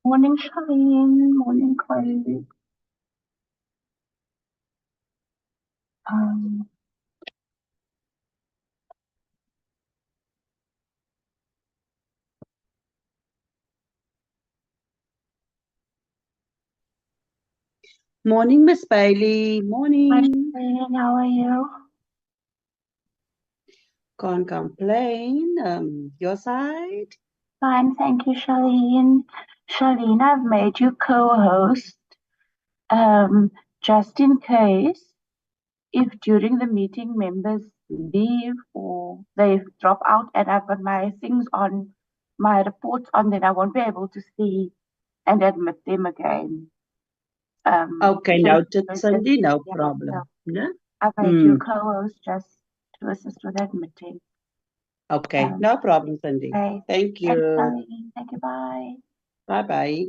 Morning, Charlene. Morning, colleague. Um, Morning, Miss Bailey. Hi, Morning. Charlene. How are you? Can't complain. Your side? Fine, thank you, Charlene. Charlene, I've made you co-host, just in case if during the meeting members leave or they drop out and I've got my things on, my reports on, then I won't be able to see and admit them again. Okay, So noted, it's just, Cindy. No yeah, so problem. No? I've made you Hmm. co-host just to assist with admitting. Okay, Um, no problem, Cindy. okay. Thank Thanks, you. Charlene. Thank you. Bye. Bye-bye.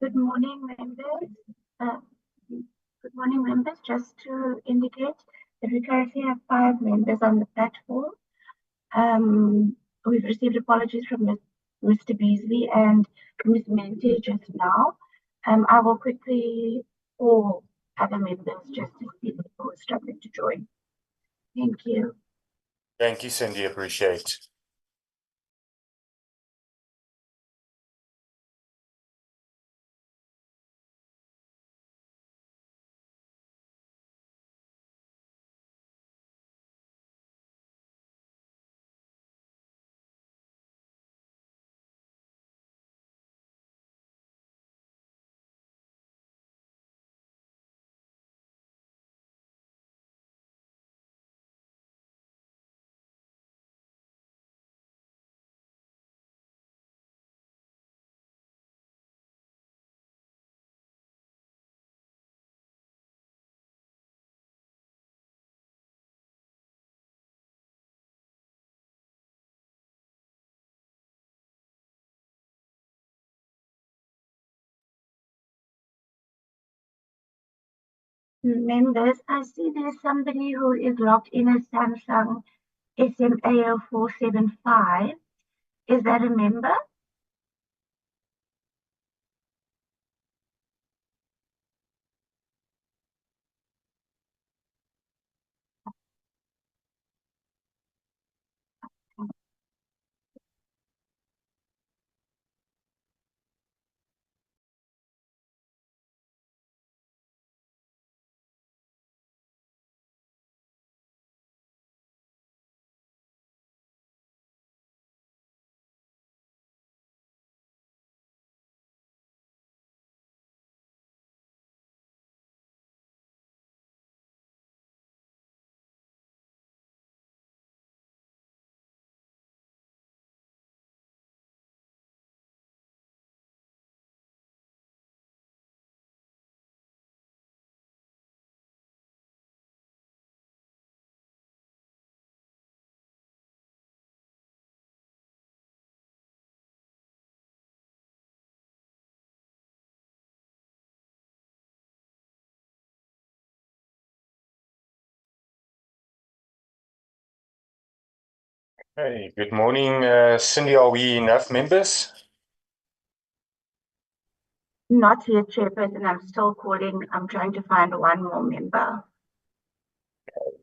Good morning, members. Uh, Good morning, members. Just to indicate that we currently have 5 members on the platform. We've received apologies from Mr. Beasley and Ms. Mente just now. I will quickly call other members just to see who is struggling to join. Thank you. Thank you, Cindy. Appreciate. Members, I see there's somebody who is logged in as Samsung SMA0475. Is that a member? Hey, good morning, Cindy. Are we enough members? Not yet, Chairperson. I'm still calling. I'm trying to find one more member.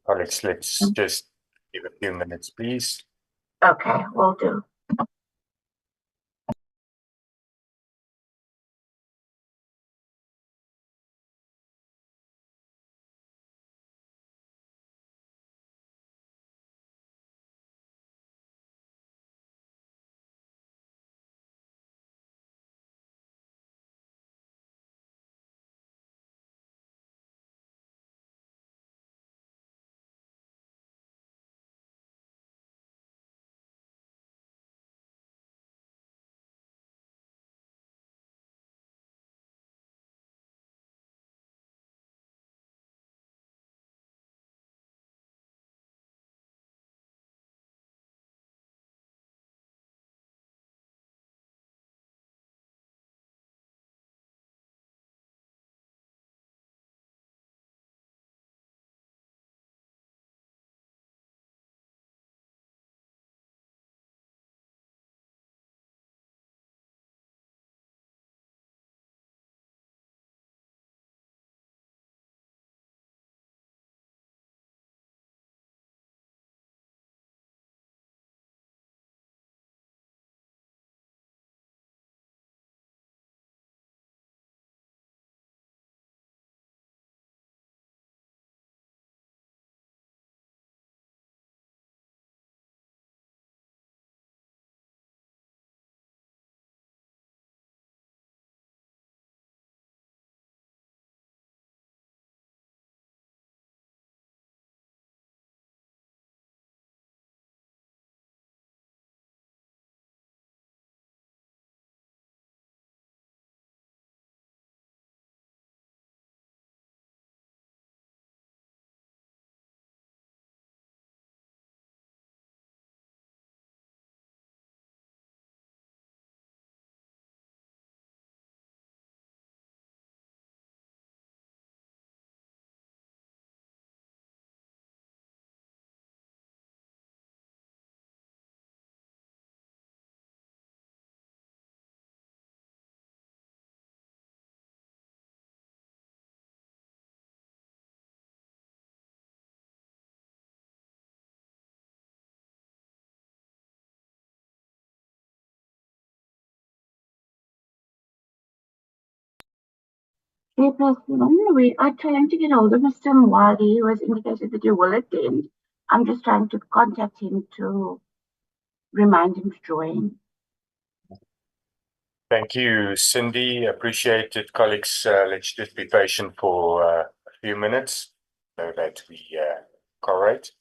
Alex, let's just give a few minutes, please. Okay, will do. Chairperson, we are trying to get hold of Mr. Mwali, who has indicated that he will attend. I'm just trying to contact him to remind him to join. Thank you, Cindy. Appreciate it, colleagues. Let's just be patient for a few minutes so that we correct.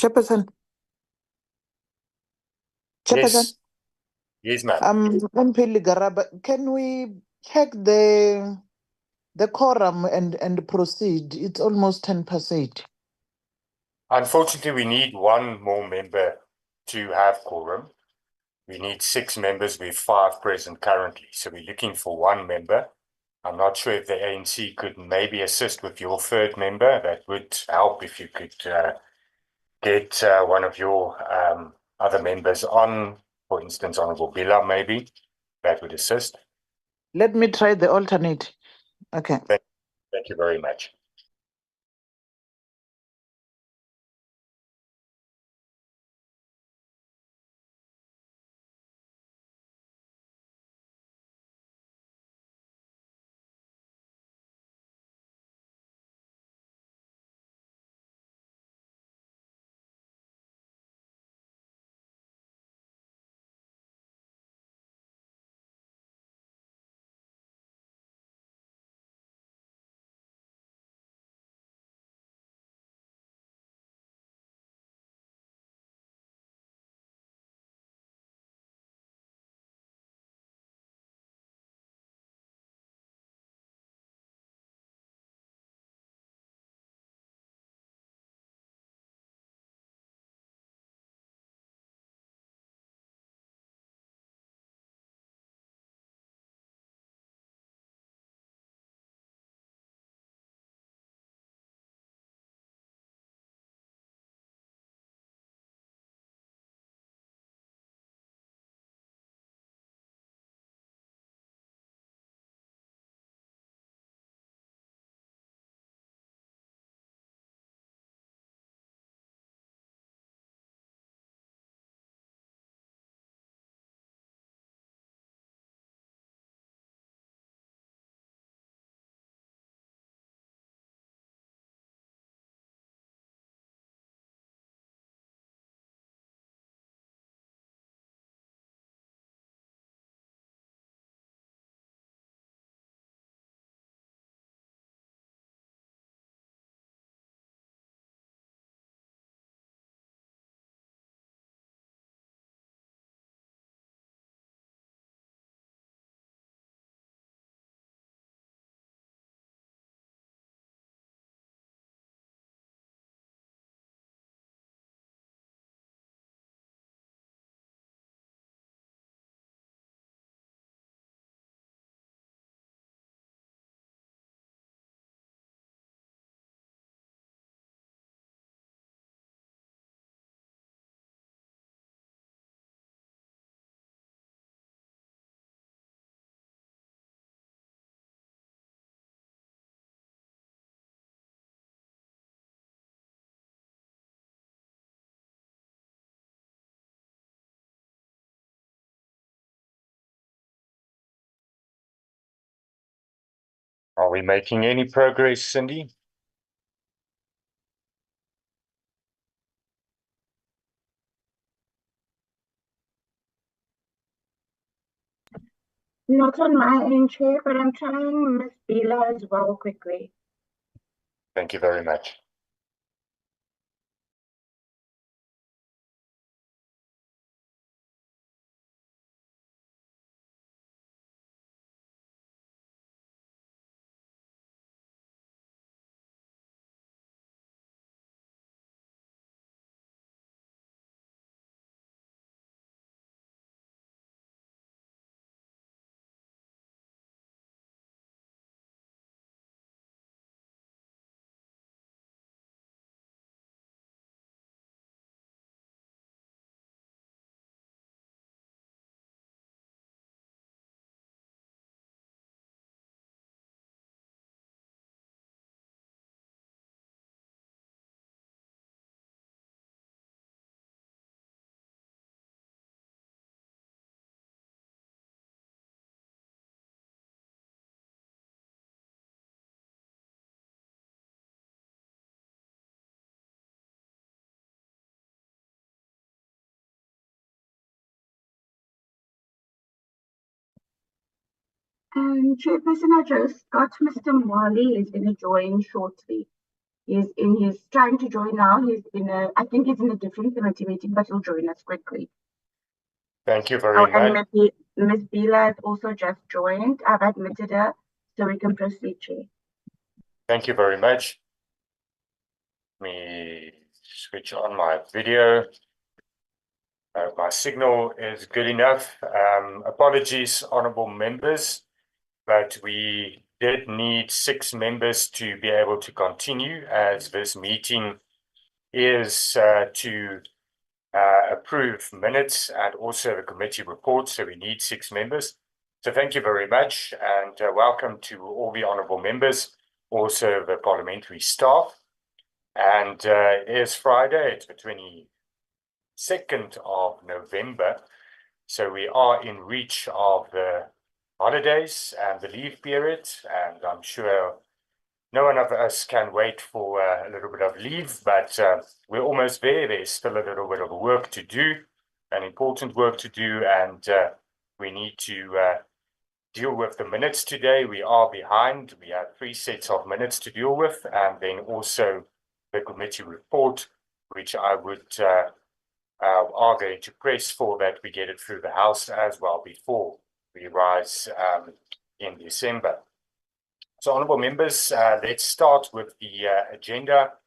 Chairperson. Chairperson. Yes, ma'am. Mpili Garaba, can we check the quorum and proceed? It's almost 10%. Unfortunately, we need one more member to have quorum. We need 6 members. We have 5 present currently, so we're looking for one member. I'm not sure if the ANC could maybe assist with your third member. That would help if you could get one of your other members on, for instance, Honorable Bila, maybe. That would assist. Let me try the alternate. Okay. Thank you very much. Are we making any progress, Cindy? Not on my end, Chair, but I'm trying Miss Bila as well quickly. Thank you very much. Chairperson, I just got Mr. Mwali is going to join shortly. He's trying to join now. I think he's in a different committee meeting, but he'll join us quickly. Thank you very And much. Miss Bila has also just joined. I've admitted her, so we can proceed, Chair. Thank you very much. Let me switch on my video. My signal is good enough. Apologies, honorable members, but we did need 6 members to be able to continue, as this meeting is to approve minutes and also the committee report, so we need 6 members. So thank you very much, and welcome to all the honorable members, also the parliamentary staff. And it is Friday, it's the 22nd of November, so we are in reach of the holidays and the leave period, and I'm sure no one of us can wait for a little bit of leave, but we're almost there. There's still a little bit of work to do, an important work to do, and we need to deal with the minutes today. We are behind. We have 3 sets of minutes to deal with, and then also the committee report, which I would are going to press for that we get it through the House as well before we rise in December. So, honourable members, let's start with the agenda,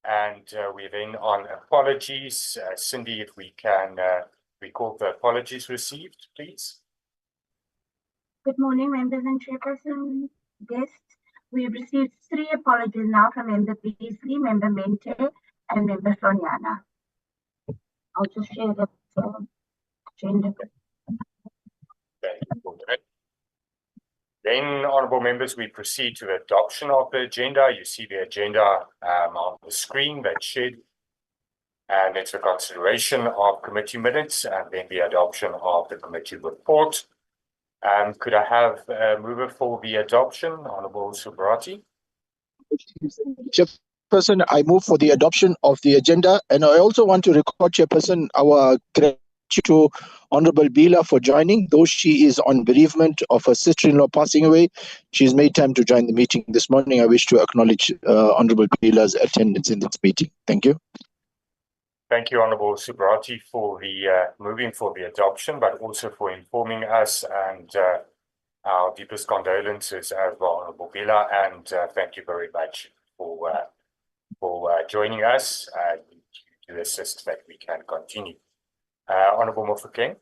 and we're then on apologies. Cindy, if we can record the apologies received, please. Good morning, members and chairperson, guests. We've received 3 apologies now from Member Beasley, Member Mente, and Member Sonyana. I'll just share the agenda. Okay. Then, honourable members, we proceed to the adoption of the agenda. You see the agenda on the screen that's shared, and it's a consideration of committee minutes and then the adoption of the committee report. Could I have a mover for the adoption, Honourable Subrati? Chairperson, I move for the adoption of the agenda, and I also want to record, Chairperson, our gratitude to Honourable Bila for joining. Though she is on bereavement of her sister-in-law passing away, she's made time to join the meeting this morning. I wish to acknowledge Honourable Bila's attendance in this meeting. Thank you. Thank you, Honourable Subrati, for the moving for the adoption, but also for informing us, and our deepest condolences as well, Honourable Bila, and thank you very much for joining us to assist that we can continue. Honourable Mofokeng.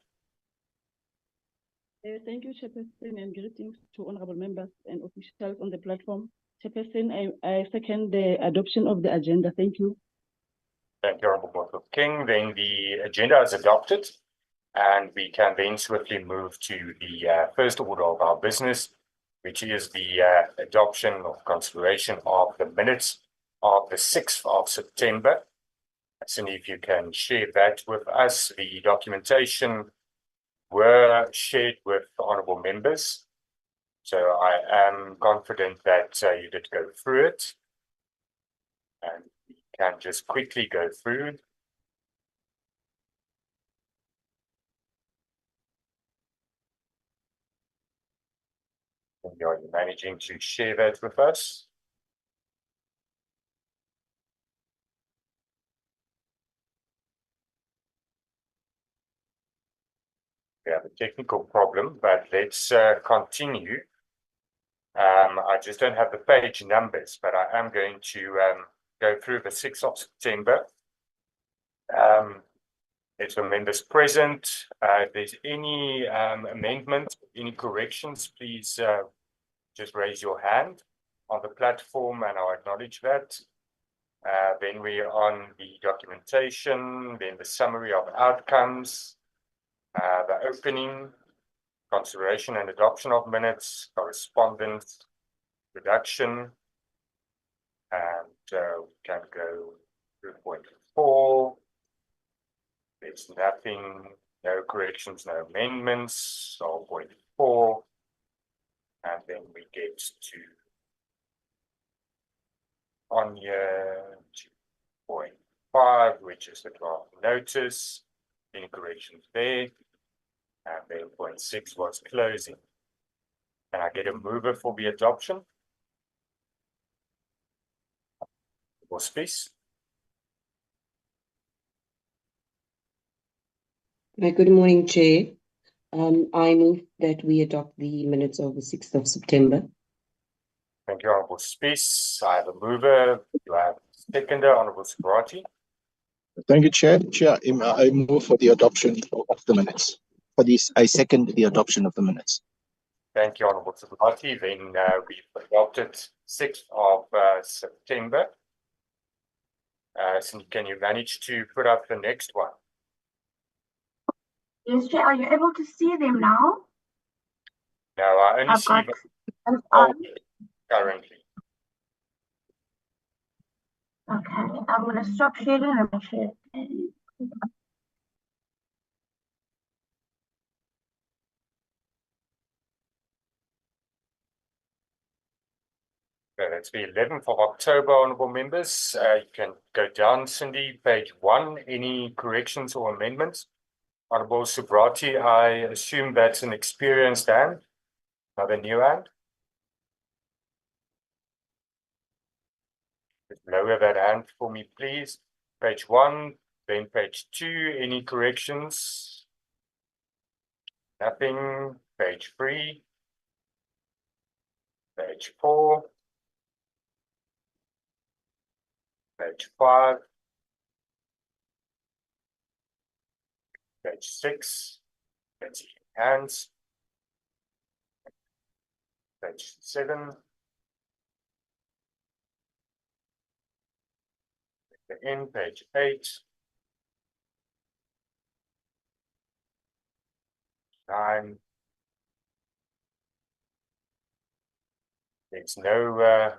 Thank you, Chairperson, and greetings to honourable members and officials on the platform. Chairperson, I second the adoption of the agenda. Thank you. Thank you, Honourable Mofokeng. Then the agenda is adopted, and we can then swiftly move to the first order of our business, which is the adoption or consideration of the minutes of the 6th of September. Cindy, if you can share that with us. The documentation were shared with honourable members, So I am confident that you did go through it. And we can just quickly go through. And you're managing to share that with us. We have a technical problem, but let's continue. I just don't have the page numbers, but I am going to go through the 6th of September. If the members present, if there's any amendment, any corrections, please just raise your hand on the platform and I'll acknowledge that. Then we're on the documentation, then the summary of outcomes, the opening, consideration and adoption of minutes, correspondence, reduction, and we can go through point 4. There's nothing, no corrections, no amendments, so point 4. And then we get to on here to point 5, which is the draft notice, any corrections there. And then point 6 was closing. Can I get a mover for the adoption? For space. Good morning, Chair. I move that we adopt the minutes of the 6th of September. Thank you, Honourable Spies. I have a mover. Do I have a seconder, Honourable Subrati? Thank you, Chair. Chair, I move for the adoption of the minutes. For this, I second the adoption of the minutes. Thank you, Honourable Subrati. Then we've adopted 6th of September. So can you manage to put up the next one? Yes, Chair. Are you able to see them now? No, I only I've see got the currently. Okay, I'm going to stop sharing and I'm share. Okay, that's the 11th of October, honourable members. You can go down, Cindy, page 1. Any corrections or amendments? Honourable Subrati, I assume that's an experienced hand, not a new hand. Just lower that hand for me, please. Page 1, then page 2. Any corrections? Nothing. Page 3. Page 4. Page 5. Page 6. Page hands. Page 7. The end, page 8. 9. There's no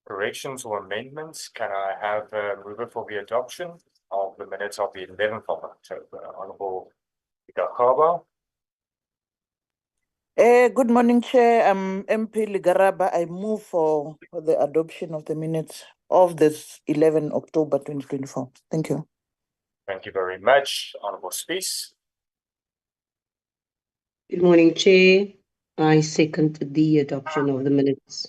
corrections or amendments. Can I have a mover for the adoption of the minutes of the 11th of October? Honourable Igakaba. Good morning, Chair. I'm MP Ligaraba. I move for the adoption of the minutes of this 11 October 2024. Thank you. Thank you very much, Honourable Spies. Good morning, Chair. I second the adoption of the minutes.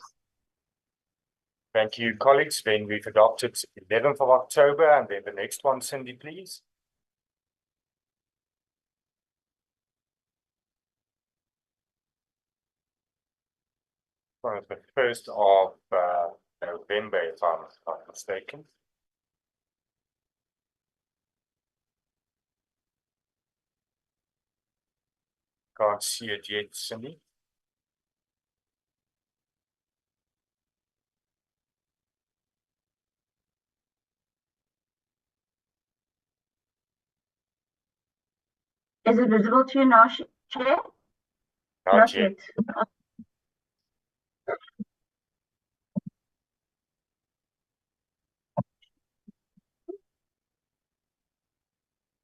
Thank you, colleagues. Then we've adopted 11th of October, and then the next one, Cindy, please. One of the 1st of November, if I'm not mistaken. Can't see it yet, Cindy. Is it visible to you now, Chair? Not yet.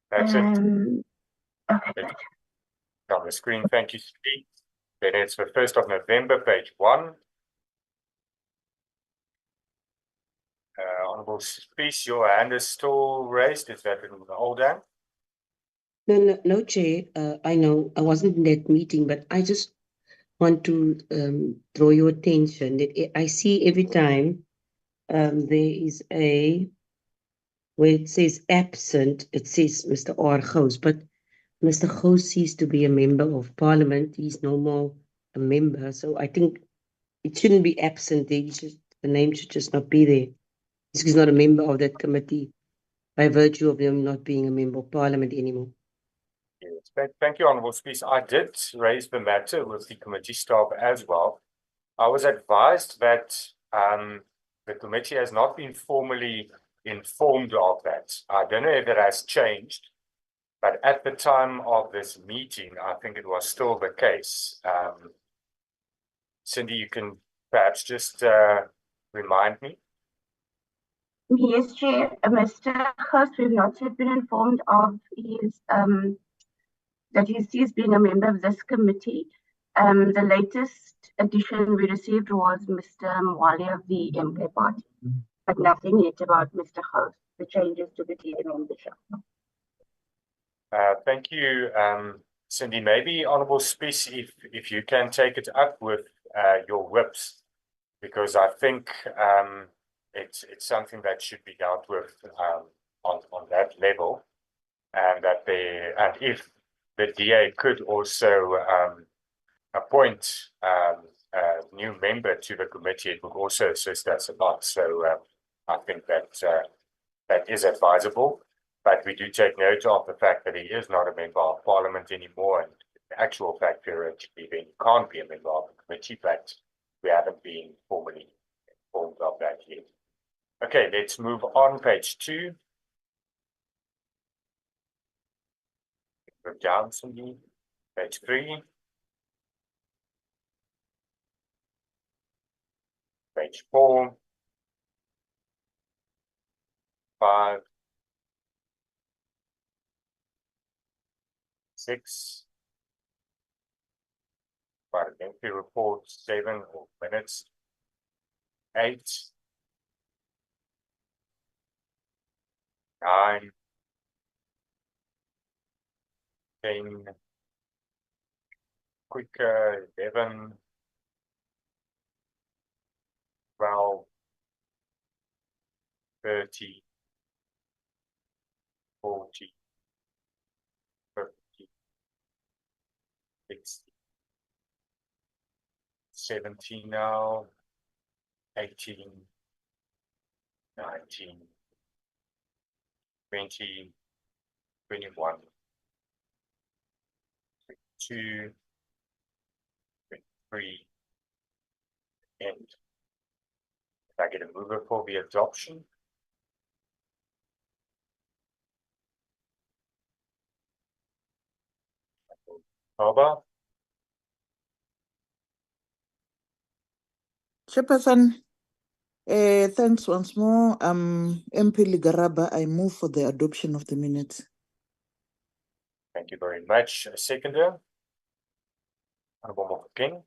That's it. Okay. It's on the screen. Thank you, Cindy. Then it's the 1st of November, page 1. Honorable Spies, your hand is still raised. Is that an old hand? No, Chair. I know I wasn't in that meeting, but I just want to draw your attention that I see every time there is where it says absent, it says Mr. R. Gous, but Mr. Gous ceased to be a member of Parliament. He's no more a member, so I think it shouldn't be absent there. The name should just not be there. He's not a member of that committee by virtue of him not being a member of Parliament anymore. Yes, thank you, Honorable Spies. I did raise the matter with the committee staff as well. I was advised that the committee has not been formally informed of that. I don't know if it has changed, but at the time of this meeting, I think it was still the case. Cindy, you can perhaps just remind me. Yes, Chair. Mr. Hurst, we've not yet been informed of his that he ceased being a member of this committee. The latest addition we received was Mr. Mwali of the MK Party, but nothing yet about Mr. Hurst, the changes to the DA membership. Thank you, Cindy. Maybe Honorable Spies, if you can take it up with your whips, because I think it's something that should be dealt with on that level, and if the DA could also appoint a new member to the committee, it would also assist us a lot. So I think that that is advisable, but we do take note of the fact that he is not a member of Parliament anymore, and the actual fact theoretically then can't be a member of the committee, but we haven't been formally informed of that yet. Okay, let's move on. Page 2. Go down some. Page 3. Page 4. 5. 6. Parliamentary report 7 or minutes. 8. 9. 10. Quicker 11. 12. 30. 40. 50. 60. 17 now. 18. 19. 20. 21. 22. 23. And if I get a mover for the adoption. Oba. Chairperson, thanks once more. MP Ligaraba, I move for the adoption of the minutes. Thank you very much. A seconder. Honorable King.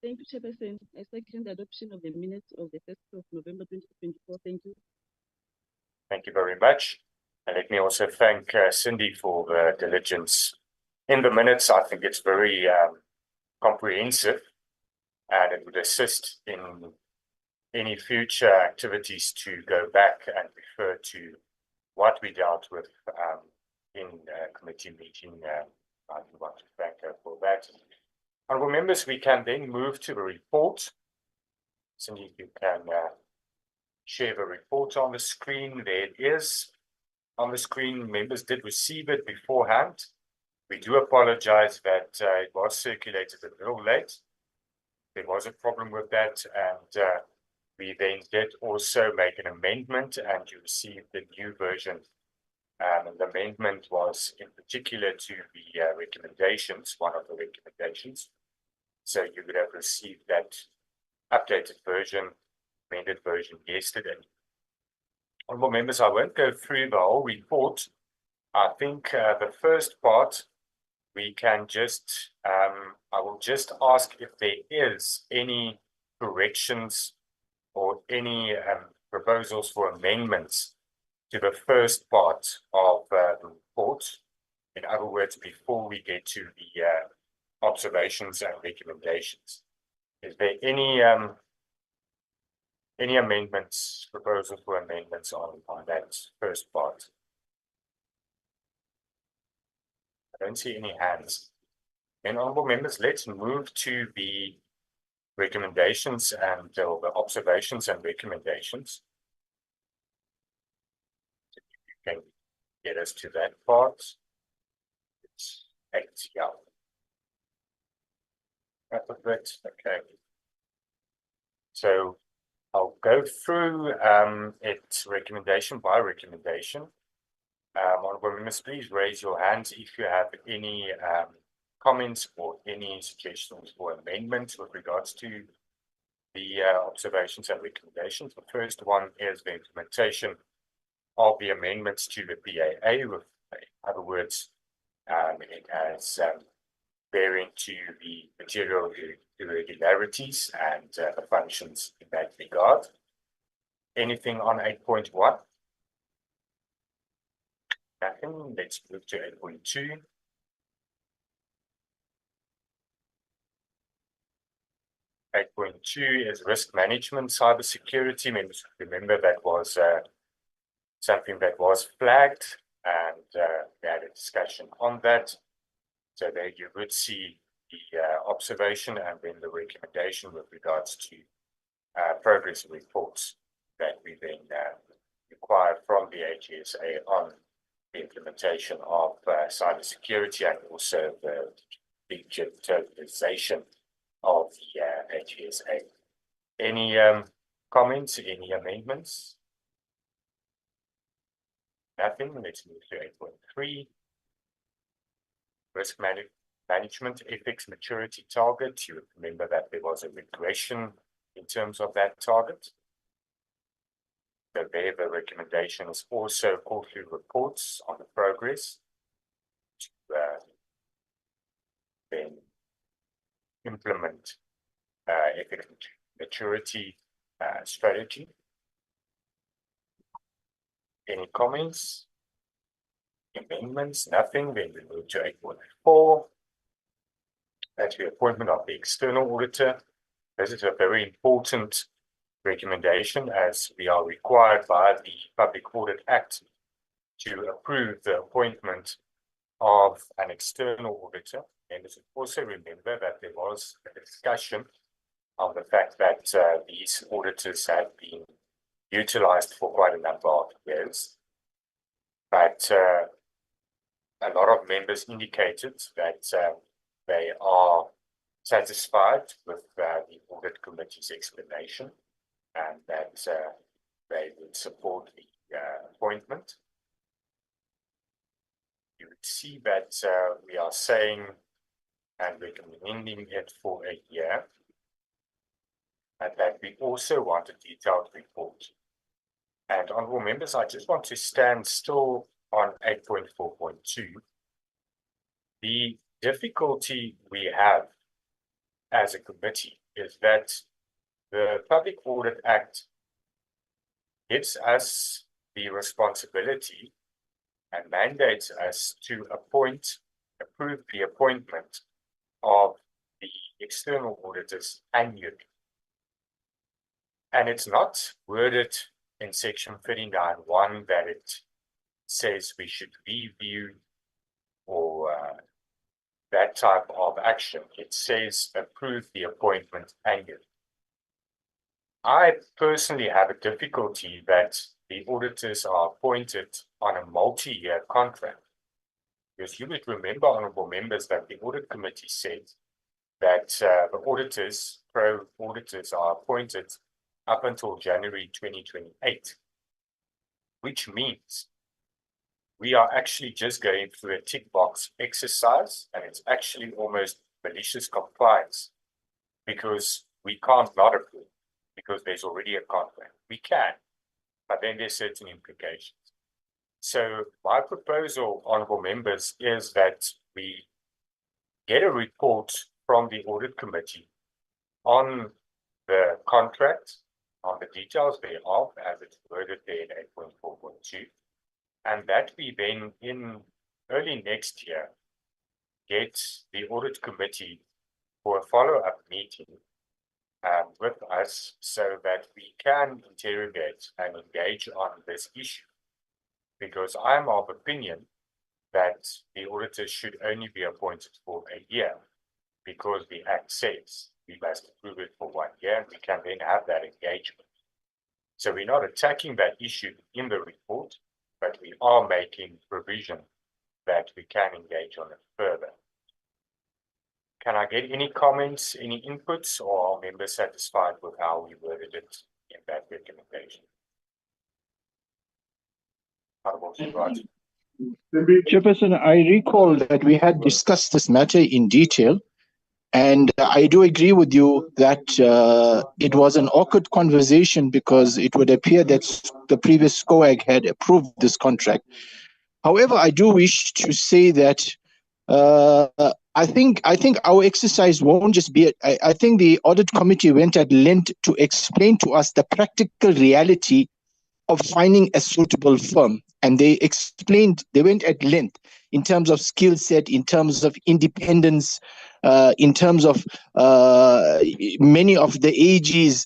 Thank you, Chairperson. I second the adoption of the minutes of the 1st of November 2024. Thank you. Thank you very much. And let me also thank Cindy for the diligence in the minutes. I think it's very comprehensive, and it would assist in any future activities to go back and refer to what we dealt with in committee meeting. I want to thank her for that. Honourable members, we can then move to the report. Cindy, you can share the report on the screen. There it is on the screen. Members did receive it beforehand. We do apologize that it was circulated a little late. There was a problem with that, and we then did also make an amendment, and you received the new version. And the amendment was in particular to the recommendations, one of the recommendations. So you would have received that updated version, amended version yesterday. Honourable members, I won't go through the whole report. I think the first part we can just, I will just ask if there is any corrections or any proposals for amendments to the first part of the report. In other words, before we get to the observations and recommendations. Is there any amendments, proposals for amendments on that first part? I don't see any hands. And honorable members, let's move to the recommendations and the observations and recommendations. You can get us to that part. It's 8, yeah. Okay. So I'll go through it recommendation by recommendation. Honorable members, please raise your hands if you have any comments or any suggestions for amendments with regards to the observations and recommendations. The first one is the implementation of the amendments to the PAA. With, in other words, it has bearing to the material irregularities and the functions in that regard. Anything on 8.1? Nothing. Let's move to 8.2. Is risk management, cybersecurity. Members remember that was something that was flagged, and we had a discussion on that. So there you would see the observation and then the recommendation with regards to progress reports that we then require from the HSA on the implementation of cybersecurity and also the digitalization of the HSA. Any comments, any amendments? Nothing. Let's move to 8.3. Risk management ethics maturity target. You remember that there was a regression in terms of that target. So there, the recommendation is also quarterly reports on the progress to then implement ethics maturity strategy. Any comments? Amendments? Nothing. Then we move to 8.4. That's the appointment of the external auditor. This is a very important recommendation as we are required by the Public Audit Act to approve the appointment of an external auditor. And also remember that there was a discussion of the fact that these auditors have been utilized for quite a number of years. But a lot of members indicated that they are satisfied with the audit committee's explanation and that they would support the appointment. You would see that we are saying and recommending it for a year, and that we also want a detailed report. And honorable members, I just want to stand still on 8.4.2. The difficulty we have as a committee is that the Public Audit Act gives us the responsibility and mandates us to approve the appointment of the external auditors annually. And it's not worded in section 39.1 that it says we should review or that type of action. It says approve the appointment annually. I personally have a difficulty that the auditors are appointed on a multi-year contract. Because you would remember, honorable members, that the audit committee said that the auditors, pro-auditors, are appointed up until January 2028, which means we are actually just going through a tick box exercise, and it's actually almost malicious compliance because we can't not approve because there's already a contract. We can, but then there's certain implications. So my proposal, honorable members, is that we get a report from the audit committee on the contract, on the details thereof, as it's worded there in 8.4.2, and that we then in early next year get the audit committee for a follow-up meeting with us so that we can interrogate and engage on this issue. Because I'm of opinion that the auditors should only be appointed for a year, because the Act says we must approve it for 1 year and we can then have that engagement. So we're not attacking that issue in the report, but we are making provision that we can engage on it further. Can I get any comments, any inputs, or are members satisfied with how we worded it in that recommendation? Chairperson, I recall that we had discussed this matter in detail, and I do agree with you that it was an awkward conversation because it would appear that the previous SCOAG had approved this contract. However, I do wish to say that I think our exercise won't just be. I think the audit committee went at length to explain to us the practical reality of finding a suitable firm, and they went at length in terms of skill set, in terms of independence, in terms of many of the AGs.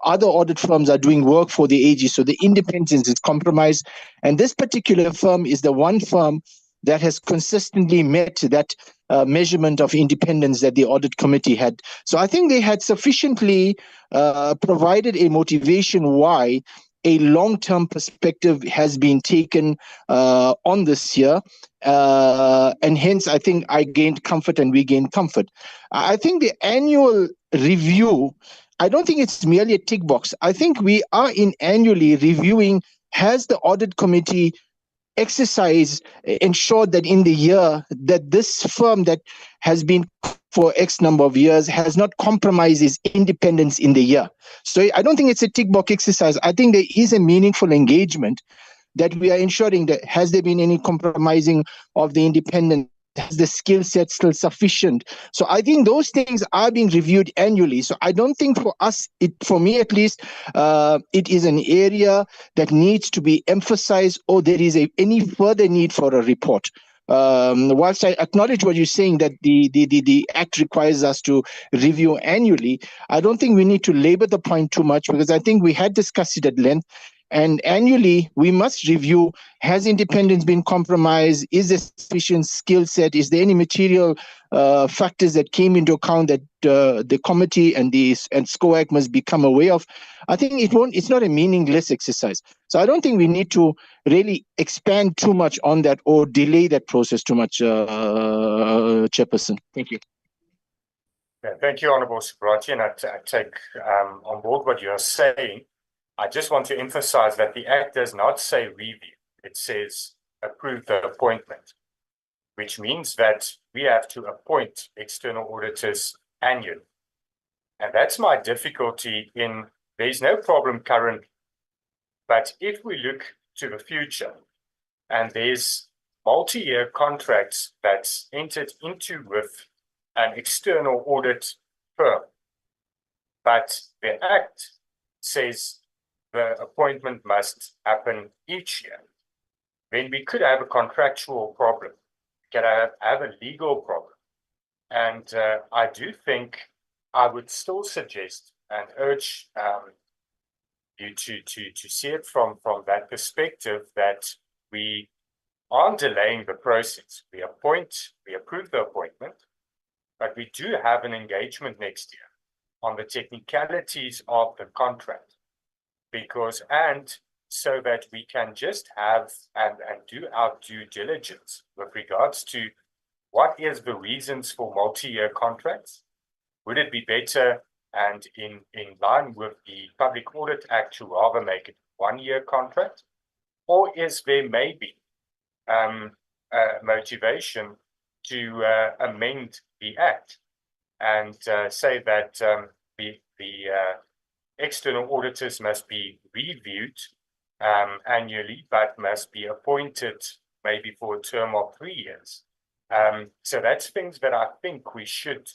Other audit firms are doing work for the AG, so the independence is compromised. And this particular firm is the one firm that has consistently met that measurement of independence that the audit committee had. So I think they had sufficiently provided a motivation why a long-term perspective has been taken on this year. And hence, I think I gained comfort and we gained comfort. I think the annual review, I don't think it's merely a tick box. I think we are annually reviewing, has the audit committee ensured that in the year that this firm that has been for X number of years has not compromised its independence in the year. So I don't think it's a tick box exercise. I think there is a meaningful engagement that we are ensuring that has there been any compromising of the independence? Has the skill set still sufficient? So I think those things are being reviewed annually. So I don't think for us, for me at least, it is an area that needs to be emphasized, or there is any further need for a report. Whilst I acknowledge what you're saying, that the Act requires us to review annually, I don't think we need to labor the point too much, because I think we had discussed it at length. And annually, we must review, has independence been compromised? Is there sufficient skill set? Is there any material factors that came into account that the committee and SCOAG must become aware of? I think it's not a meaningless exercise. So I don't think we need to really expand too much on that or delay that process too much, Chairperson. Thank you. Yeah, thank you, Honourable Subrati, and I take on board what you're saying. I just want to emphasize that the Act does not say review. It says approve the appointment, which means that we have to appoint external auditors annually. And that's my difficulty in, there's no problem currently. But if we look to the future, and there's multi-year contracts that's entered into with an external audit firm, but the Act says the appointment must happen each year, then we could have a contractual problem, we could have a legal problem. And I do think I would still suggest and urge you to see it from that perspective, that we aren't delaying the process. We approve the appointment, but we do have an engagement next year on the technicalities of the contract. And so that we can just have and do our due diligence with regards to what is the reasons for multi-year contracts. Would it be better and in line with the Public Audit Act to rather make it 1-year contract? Or is there maybe motivation to amend the Act and say that the external auditors must be reviewed annually, but must be appointed maybe for a term of 3 years. So that's things that I think we should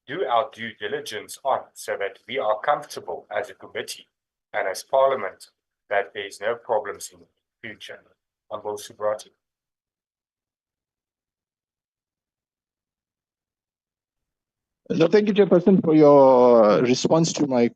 do our due diligence on, so that we are comfortable as a committee and as Parliament that there's no problems in the future. Honourable Subrati. No, thank you, Chairperson, for your response to my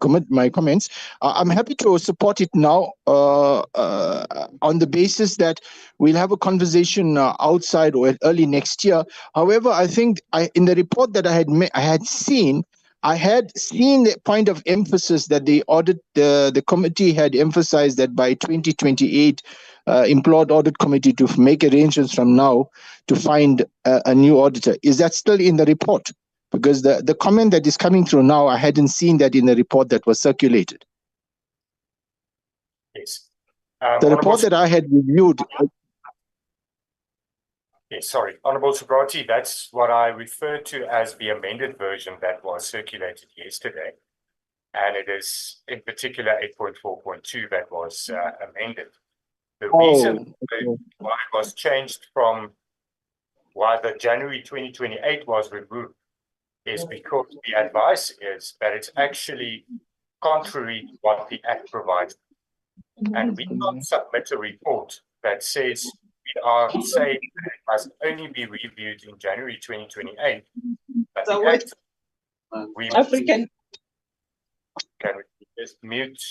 comments. I'm happy to support it now on the basis that we'll have a conversation outside or early next year. However, I think in the report that I had seen the point of emphasis that the committee had emphasized that by 2028, implored audit committee to make arrangements from now to find a new auditor. Is that still in the report? Because the comment that is coming through now, I hadn't seen that in the report that was circulated. Yes. The report that I had reviewed. Yes, sorry. Honourable Subrati, that's what I referred to as the amended version that was circulated yesterday. And it is in particular 8.4.2 that was amended. The reason why it was changed from why the January 2028 was removed is because the advice is that it's actually contrary to what the Act provides. And we can't submit a report that says we are saying that it must only be reviewed in January 2028. But the Act, African. Can we just mute?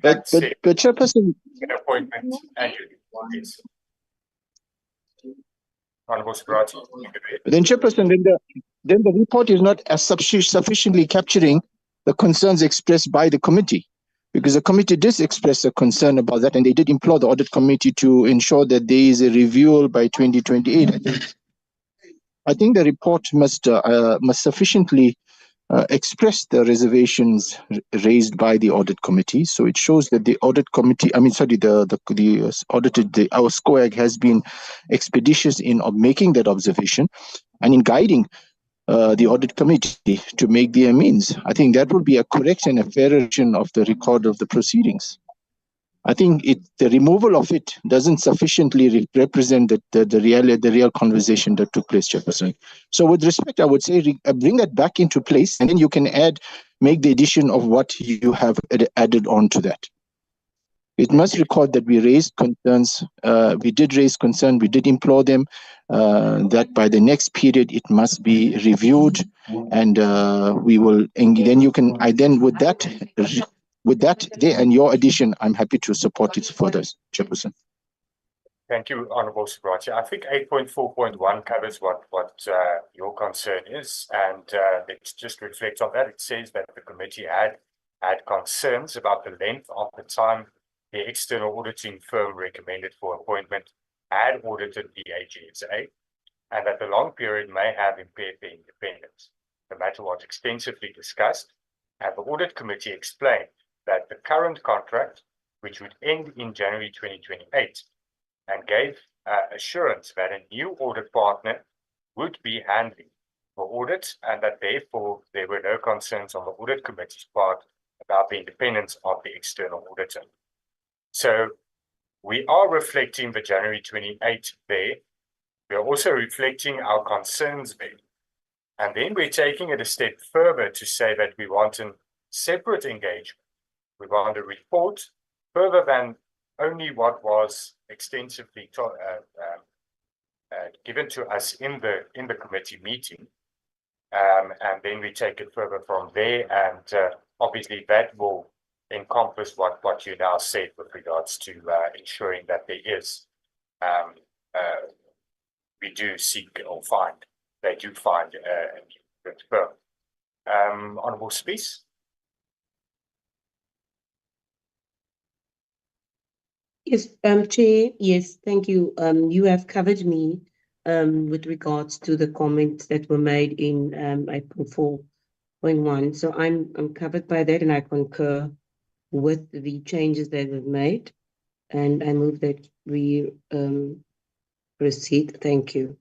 But Chairperson, An appointment and yes. Honourable Subrati. then Chairperson, then the report is not as sufficiently capturing the concerns expressed by the committee, because the committee did express a concern about that, and they did implore the audit committee to ensure that there is a review by 2028. I think the report must sufficiently express the reservations raised by the audit committee. So it shows that the audit committee, our SCOAG has been expeditious in making that observation and in guiding the audit committee to make the amends. I think that would be a correct and a fair version of the record of the proceedings. I think the removal of it doesn't sufficiently represent the real conversation that took place, Chairperson. So with respect, I would say bring that back into place, and then you can make the addition of what you have added on to that. It must record that we raised concerns. We did raise concern. We did implore them that by the next period it must be reviewed, and we will. And then you can. With that, and your addition, I'm happy to support it further, Chairperson. Thank you, Honourable Subrati. I think 8.4.1 covers what your concern is, and let's just reflect on that. It says that the committee had concerns about the length of the time the external auditing firm recommended for appointment had audited the AGSA, and that the long period may have impaired their independence. The matter was extensively discussed, and the audit committee explained that the current contract, which would end in January 2028, and gave assurance that a new audit partner would be handling the audit, and that therefore there were no concerns on the audit committee's part about the independence of the external auditor. So we are reflecting the January 28 there. We are also reflecting our concerns there. And then we're taking it a step further to say that we want a separate engagement. We want a report further than only what was extensively given to us in the committee meeting, and then we take it further from there. And obviously, that will encompass what you now said with regards to ensuring that there is we do seek or find they do find a new firm. Honourable Spies. Yes, Chair, yes, thank you. You have covered me with regards to the comments that were made in 8.4.1. So I'm covered by that, and I concur with the changes that were made. And I move that we proceed. Thank you.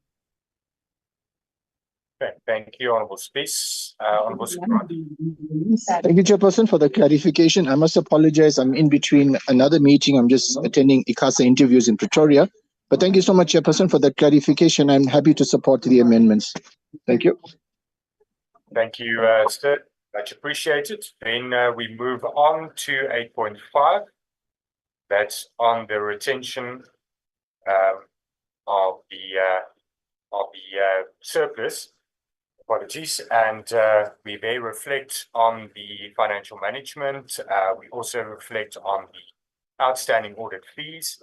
Okay, thank you, Honourable Space. Honourable Supervisor. Thank you, Chairperson, for the clarification. I must apologize. I'm in between another meeting. I'm just attending ICASA interviews in Pretoria. But thank you so much, Chairperson, for the clarification. I'm happy to support the amendments. Thank you. Thank you, sir. Much appreciated. Then we move on to 8.5. That's on the retention of the surplus. Apologies, and we may reflect on the financial management. We also reflect on the outstanding audit fees,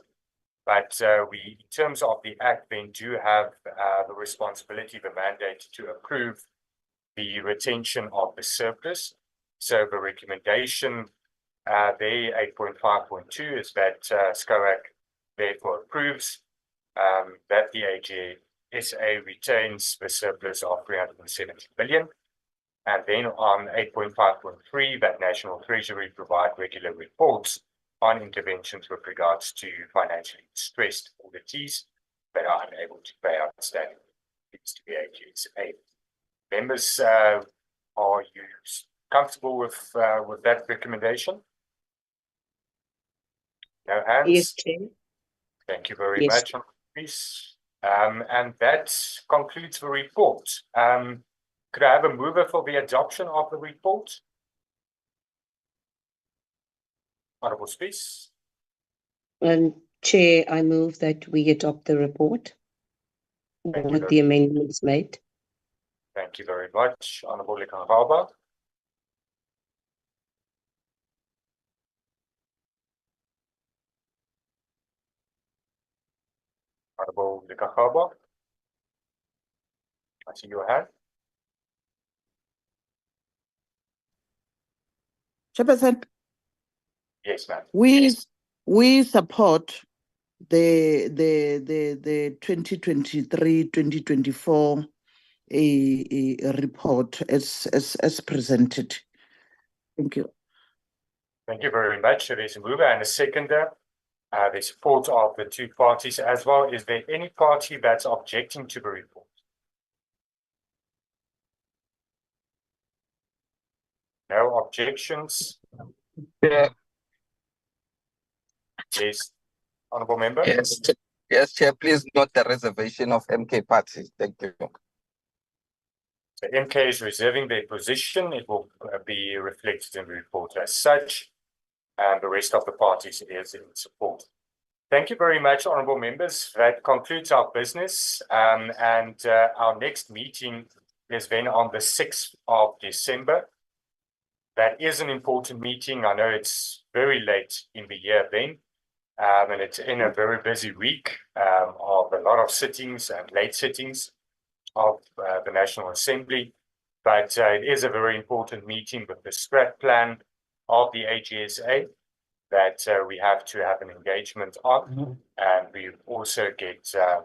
but we, in terms of the Act, then do have the responsibility, the mandate to approve the retention of the surplus. So the recommendation there, 8.5.2, is that SCOAC therefore approves that the AGSA retains the surplus of 370 billion. And then on 8.5.3, that National Treasury provide regular reports on interventions with regards to financially distressed auditees that are unable to pay outstanding fees to the AGSA. Members, are you comfortable with that recommendation? No hands? Yes, Chair. Thank you very Yes. much, please. And that concludes the report. Could I have a mover for the adoption of the report? Honourable Space. Chair, I move that we adopt the report with the amendments made. Thank you very much, Honourable Lekangaba. Honourable Lekangaba. I see your hand. Chairperson, Yes, ma'am. we support the 2023-2024 a report as presented. Thank you. Thank you very much. There's a mover and a seconder. The support of the two parties as well. Is there any party that's objecting to the report? No objections? Yeah. Yes, Honourable Member? Yes, Chair, please note the reservation of MK parties. Thank you. The MK is reserving their position. It will be reflected in the report as such, and the rest of the parties is in support. Thank you very much, Honourable Members. That concludes our business, and our next meeting is then on the 6th of December. That is an important meeting. I know it's very late in the year then, and it's in a very busy week of a lot of sittings and late sittings of the National Assembly. But it is a very important meeting with the strat plan of the AGSA that we have to have an engagement on. And we also get a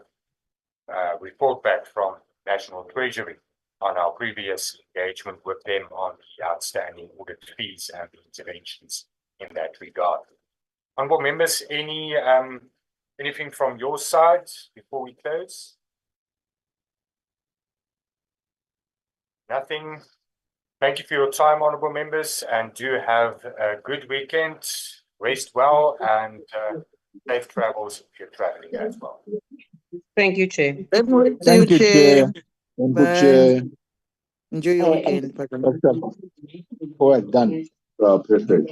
report back from National Treasury on our previous engagement with them on the outstanding audit fees and the interventions in that regard. Honourable Members, anything from your side before we close? Nothing. Thank you for your time, Honourable Members, and do have a good weekend. Rest well and safe travels if you're traveling as well. Thank you, Chair. Thank you, Thank you, Chair. Chair. Thank you, Bye. Chair. Enjoy your weekend. Go ahead, done. Perfect.